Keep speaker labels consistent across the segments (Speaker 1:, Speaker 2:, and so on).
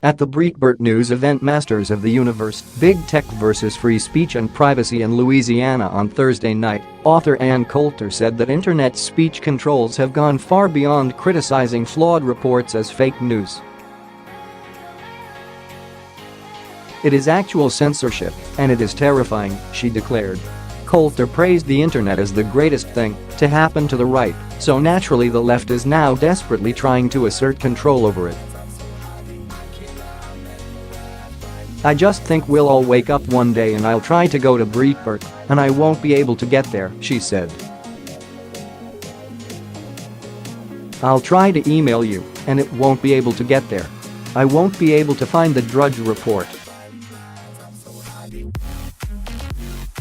Speaker 1: At the Breitbart News event Masters of the Universe, Big Tech versus Free Speech and Privacy in Louisiana on Thursday night, author Ann Coulter said that internet speech controls have gone far beyond criticizing flawed reports as fake news. It is actual censorship, and it is terrifying, she declared. Coulter praised the internet as the greatest thing to happen to the right, so naturally the left is now desperately trying to assert control over it. "I just think we'll all wake up one day and I'll try to go to Breitbart, and I won't be able to get there," she said. "I'll try to email you, and it won't be able to get there. I won't be able to find the Drudge Report."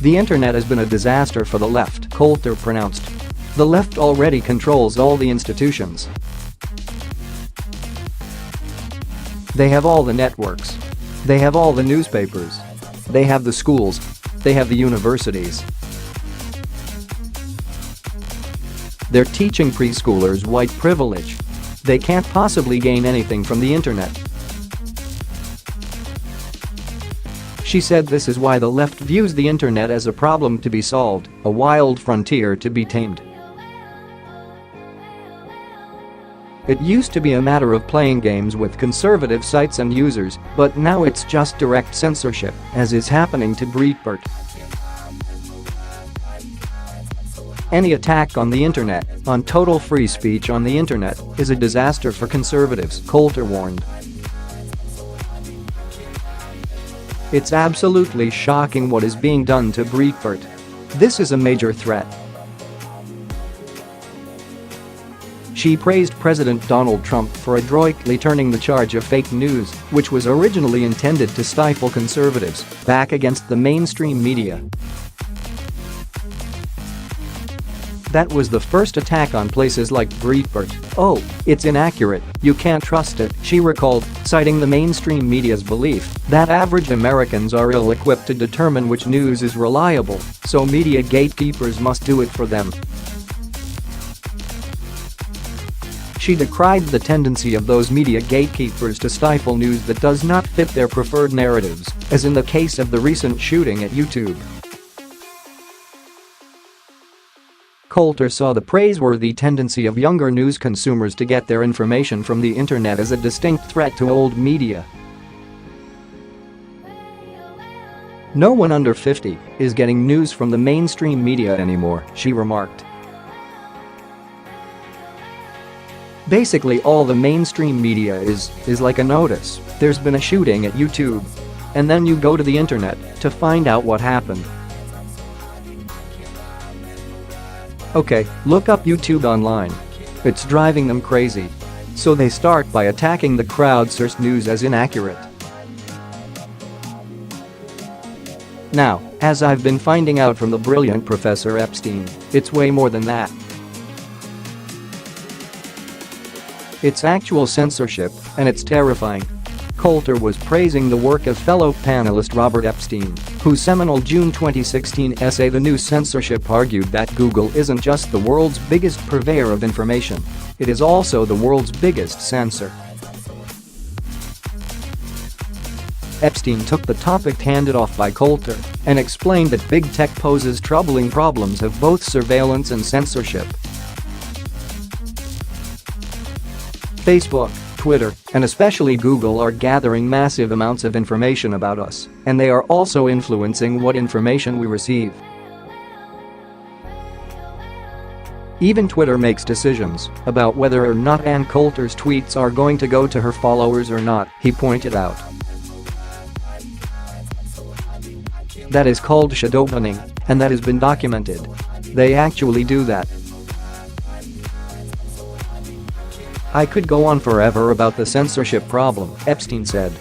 Speaker 1: The internet has been a disaster for the left, Coulter pronounced. The left already controls all the institutions. They have all the networks. They have all the newspapers. They have the schools. They have the universities. They're teaching preschoolers white privilege. They can't possibly gain anything from the internet. She said this is why the left views the internet as a problem to be solved, a wild frontier to be tamed. "It used to be a matter of playing games with conservative sites and users, but now it's just direct censorship, as is happening to Breitbart. Any attack on the internet, on total free speech on the internet, is a disaster for conservatives," Coulter warned. "It's absolutely shocking what is being done to Breitbart. This is a major threat." She praised President Donald Trump for adroitly turning the charge of fake news, which was originally intended to stifle conservatives, back against the mainstream media. "That was the first attack on places like Breitbart. Oh, it's inaccurate, you can't trust it," she recalled, citing the mainstream media's belief that average Americans are ill-equipped to determine which news is reliable, so media gatekeepers must do it for them. She decried the tendency of those media gatekeepers to stifle news that does not fit their preferred narratives, as in the case of the recent shooting at YouTube. Coulter saw the praiseworthy tendency of younger news consumers to get their information from the internet as a distinct threat to old media. "No one under 50 is getting news from the mainstream media anymore," she remarked. "Basically all the mainstream media is like a notice, there's been a shooting at YouTube. And then you go to the internet to find out what happened. Okay, look up YouTube online. It's driving them crazy. So they start by attacking the crowdsourced news as inaccurate. Now, as I've been finding out from the brilliant Professor Epstein, it's way more than that. It's actual censorship, and it's terrifying." Coulter was praising the work of fellow panelist Robert Epstein, whose seminal June 2016 essay The New Censorship argued that Google isn't just the world's biggest purveyor of information, it is also the world's biggest censor. Epstein took the topic handed off by Coulter and explained that big tech poses troubling problems of both surveillance and censorship. Facebook, Twitter, and especially Google are gathering massive amounts of information about us, and they are also influencing what information we receive. Even Twitter makes decisions about whether or not Ann Coulter's tweets are going to go to her followers or not, he pointed out. That is called shadowbanning, and that has been documented. They actually do that. "I could go on forever about the censorship problem," Epstein said.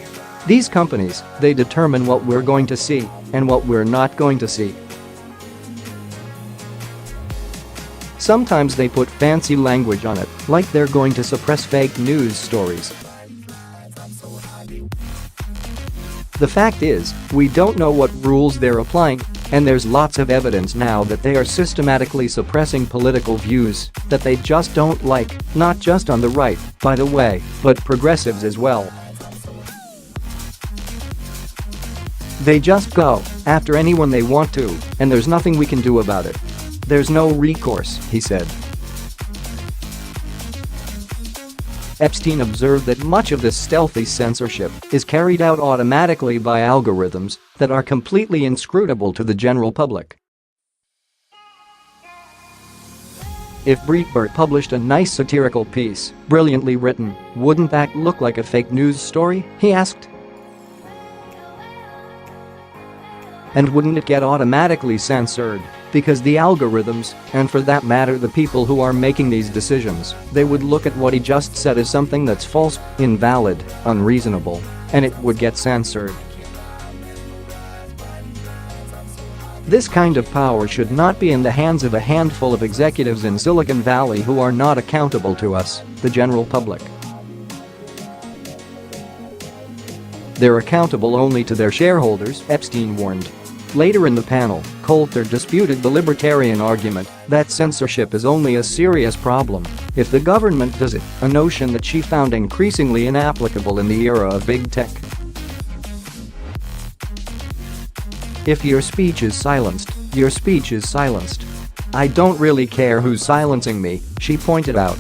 Speaker 1: "These companies, they determine what we're going to see and what we're not going to see. Sometimes they put fancy language on it, like they're going to suppress fake news stories. The fact is, we don't know what rules they're applying, and there's lots of evidence now that they are systematically suppressing political views that they just don't like, not just on the right, by the way, but progressives as well." They just go after anyone they want to, and there's nothing we can do about it. There's no recourse, he said. Epstein observed that much of this stealthy censorship is carried out automatically by algorithms that are completely inscrutable to the general public. If Breitbart published a nice satirical piece, brilliantly written, wouldn't that look like a fake news story, he asked. And wouldn't it get automatically censored? Because the algorithms, and for that matter the people who are making these decisions, they would look at what he just said as something that's false, invalid, unreasonable, and it would get censored. This kind of power should not be in the hands of a handful of executives in Silicon Valley who are not accountable to us, the general public. They're accountable only to their shareholders, Epstein warned. Later in the panel, Coulter disputed the libertarian argument that censorship is only a serious problem if the government does it, a notion that she found increasingly inapplicable in the era of big tech. If your speech is silenced, your speech is silenced. I don't really care who's silencing me, she pointed out.